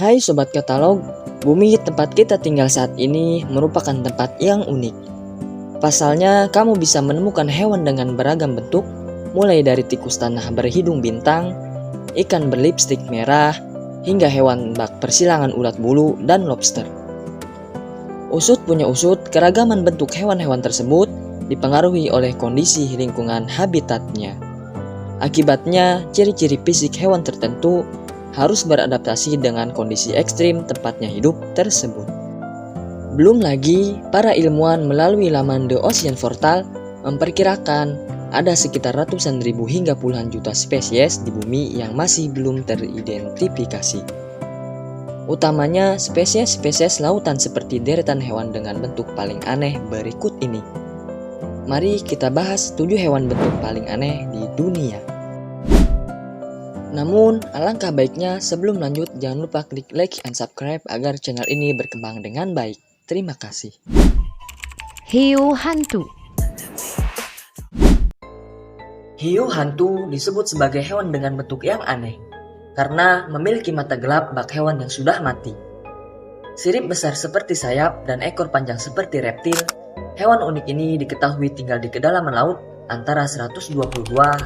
Hai Sobat Katalog, bumi tempat kita tinggal saat ini merupakan tempat yang unik. Pasalnya, kamu bisa menemukan hewan dengan beragam bentuk, mulai dari tikus tanah berhidung bintang, ikan berlipstik merah, hingga hewan bak persilangan ulat bulu dan lobster. Usut punya usut, keragaman bentuk hewan-hewan tersebut dipengaruhi oleh kondisi lingkungan habitatnya. Akibatnya, ciri-ciri fisik hewan tertentu harus beradaptasi dengan kondisi ekstrim tempatnya hidup tersebut. Belum lagi, para ilmuwan melalui laman The Ocean Portal memperkirakan ada sekitar ratusan ribu hingga puluhan juta spesies di bumi yang masih belum teridentifikasi. Utamanya spesies-spesies lautan seperti deretan hewan dengan bentuk paling aneh berikut ini. Mari kita bahas 7 hewan bentuk paling aneh di dunia. Namun, alangkah baiknya sebelum lanjut jangan lupa klik like and subscribe agar channel ini berkembang dengan baik. Terima kasih. Hiu hantu. Hiu hantu disebut sebagai hewan dengan bentuk yang aneh karena memiliki mata gelap bak hewan yang sudah mati. Sirip besar seperti sayap dan ekor panjang seperti reptil, hewan unik ini diketahui tinggal di kedalaman laut antara 122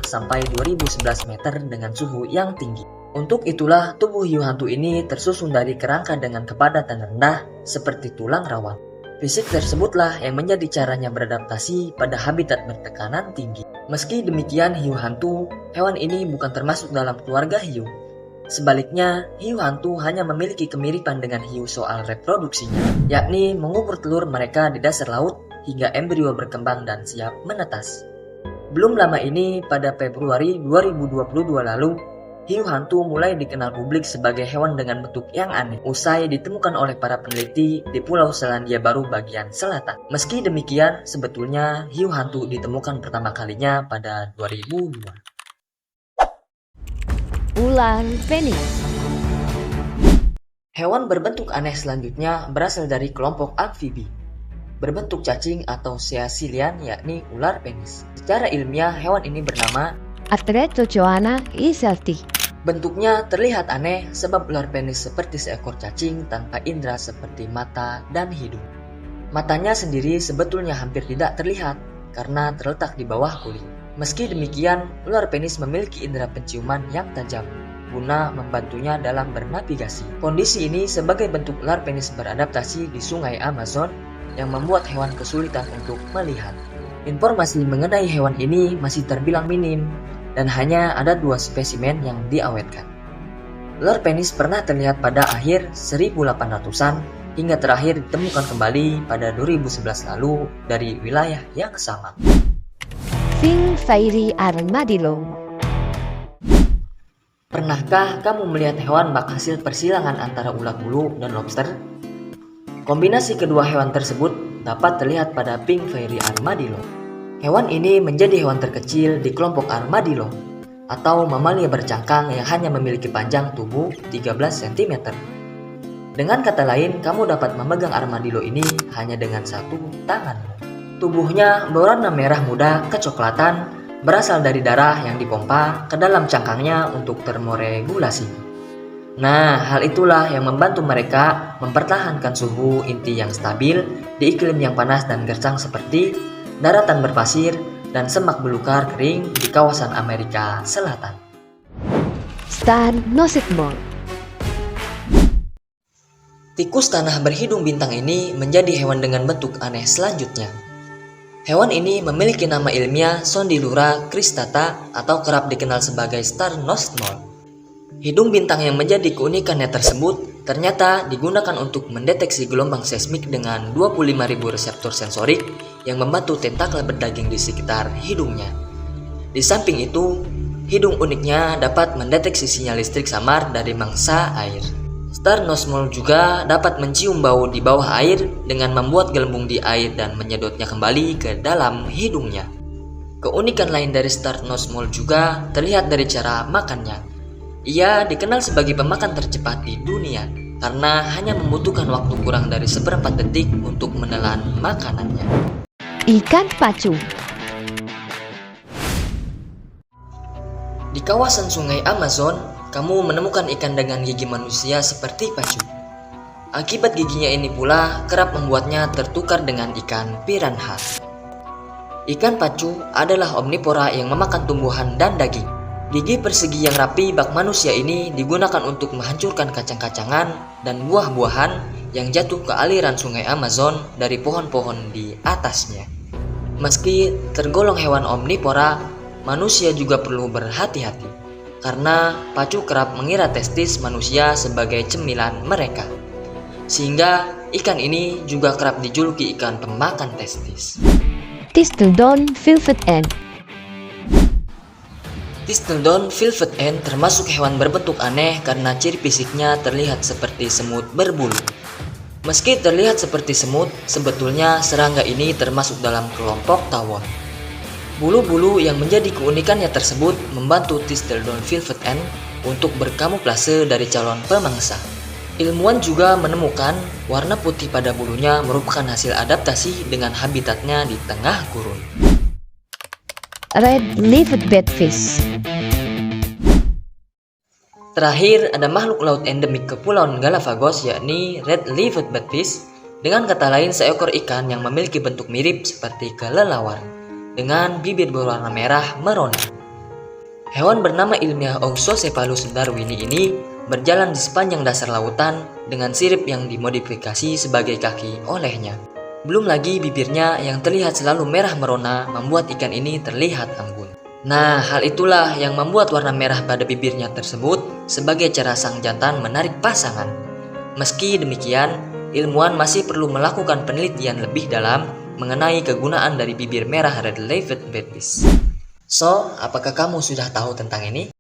sampai 2011 meter dengan suhu yang tinggi. Untuk itulah tubuh hiu hantu ini tersusun dari kerangka dengan kepadatan rendah seperti tulang rawan. Fisik tersebutlah yang menjadi caranya beradaptasi pada habitat bertekanan tinggi. Meski demikian hiu hantu, hewan ini bukan termasuk dalam keluarga hiu. Sebaliknya, hiu hantu hanya memiliki kemiripan dengan hiu soal reproduksinya, yakni mengubur telur mereka di dasar laut hingga embrio berkembang dan siap menetas. Belum lama ini, pada Februari 2022 lalu, hiu hantu mulai dikenal publik sebagai hewan dengan bentuk yang aneh, usai ditemukan oleh para peneliti di Pulau Selandia Baru bagian selatan. Meski demikian, sebetulnya hiu hantu ditemukan pertama kalinya pada 2002. Ular penis. Hewan berbentuk aneh selanjutnya berasal dari kelompok amfibi berbentuk cacing atau seasilian, yakni ular penis. Secara ilmiah, hewan ini bernama Atretozoana iselti. Bentuknya terlihat aneh sebab ular penis seperti seekor cacing tanpa indera seperti mata dan hidung. Matanya sendiri sebetulnya hampir tidak terlihat karena terletak di bawah kulit. Meski demikian, ular penis memiliki indera penciuman yang tajam guna membantunya dalam bernavigasi. Kondisi ini sebagai bentuk ular penis beradaptasi di sungai Amazon yang membuat hewan kesulitan untuk melihat. Informasi mengenai hewan ini masih terbilang minim dan hanya ada 2 spesimen yang diawetkan. Ular penis pernah terlihat pada akhir 1800-an hingga terakhir ditemukan kembali pada 2011 lalu dari wilayah yang sama. Fin fairy armadillo. Pernahkah kamu melihat hewan bak hasil persilangan antara ulat bulu dan lobster? Kombinasi kedua hewan tersebut dapat terlihat pada pink fairy armadillo. Hewan ini menjadi hewan terkecil di kelompok armadillo atau mamalia bercangkang yang hanya memiliki panjang tubuh 13 cm. Dengan kata lain, kamu dapat memegang armadillo ini hanya dengan satu tangan. Tubuhnya berwarna merah muda kecoklatan, berasal dari darah yang dipompa ke dalam cangkangnya untuk termoregulasi. Nah, hal itulah yang membantu mereka mempertahankan suhu inti yang stabil di iklim yang panas dan gersang seperti daratan berpasir dan semak belukar kering di kawasan Amerika Selatan. Star nositmol. Tikus tanah berhidung bintang ini menjadi hewan dengan bentuk aneh selanjutnya. Hewan ini memiliki nama ilmiah Sondylura cristata atau kerap dikenal sebagai star nosed mole. Hidung bintang yang menjadi keunikannya tersebut ternyata digunakan untuk mendeteksi gelombang seismik dengan 25.000 reseptor sensorik yang membantu tentakel berdaging di sekitar hidungnya. Di samping itu, hidung uniknya dapat mendeteksi sinyal listrik samar dari mangsa air. Star nosed mole juga dapat mencium bau di bawah air dengan membuat gelembung di air dan menyedotnya kembali ke dalam hidungnya. Keunikan lain dari star nosed mole juga terlihat dari cara makannya. Ia dikenal sebagai pemakan tercepat di dunia karena hanya membutuhkan waktu kurang dari seperempat detik untuk menelan makanannya. Ikan pacu. Di kawasan sungai Amazon, kamu menemukan ikan dengan gigi manusia seperti pacu. Akibat giginya ini pula kerap membuatnya tertukar dengan ikan piranha. Ikan pacu adalah omnivora yang memakan tumbuhan dan daging. Gigi persegi yang rapi bak manusia ini digunakan untuk menghancurkan kacang-kacangan dan buah-buahan yang jatuh ke aliran sungai Amazon dari pohon-pohon di atasnya. Meski tergolong hewan omnivora, manusia juga perlu berhati-hati karena pacu kerap mengira testis manusia sebagai cemilan mereka. Sehingga ikan ini juga kerap dijuluki ikan pemakan testis. Thistledon Velvet Ant. Thistledon Velvet Ant termasuk hewan berbentuk aneh karena ciri fisiknya terlihat seperti semut berbulu. Meski terlihat seperti semut, sebetulnya serangga ini termasuk dalam kelompok tawon. Bulu-bulu yang menjadi keunikannya tersebut membantu Thistledon Velvet Ant untuk berkamuflase dari calon pemangsa. Ilmuwan juga menemukan warna putih pada bulunya merupakan hasil adaptasi dengan habitatnya di tengah gurun. Red-leaved Batfish. Terakhir, ada makhluk laut endemik Kepulauan Galapagos yakni red-leaved batfish. Dengan kata lain, seekor ikan yang memiliki bentuk mirip seperti kelelawar dengan bibir berwarna merah merona. Hewan bernama ilmiah Oxocephalus darwini ini berjalan di sepanjang dasar lautan dengan sirip yang dimodifikasi sebagai kaki olehnya. Belum lagi bibirnya yang terlihat selalu merah merona membuat ikan ini terlihat anggun. Nah, hal itulah yang membuat warna merah pada bibirnya tersebut sebagai cara sang jantan menarik pasangan. Meski demikian, ilmuwan masih perlu melakukan penelitian lebih dalam mengenai kegunaan dari bibir merah red-leaved batfish. So, apakah kamu sudah tahu tentang ini?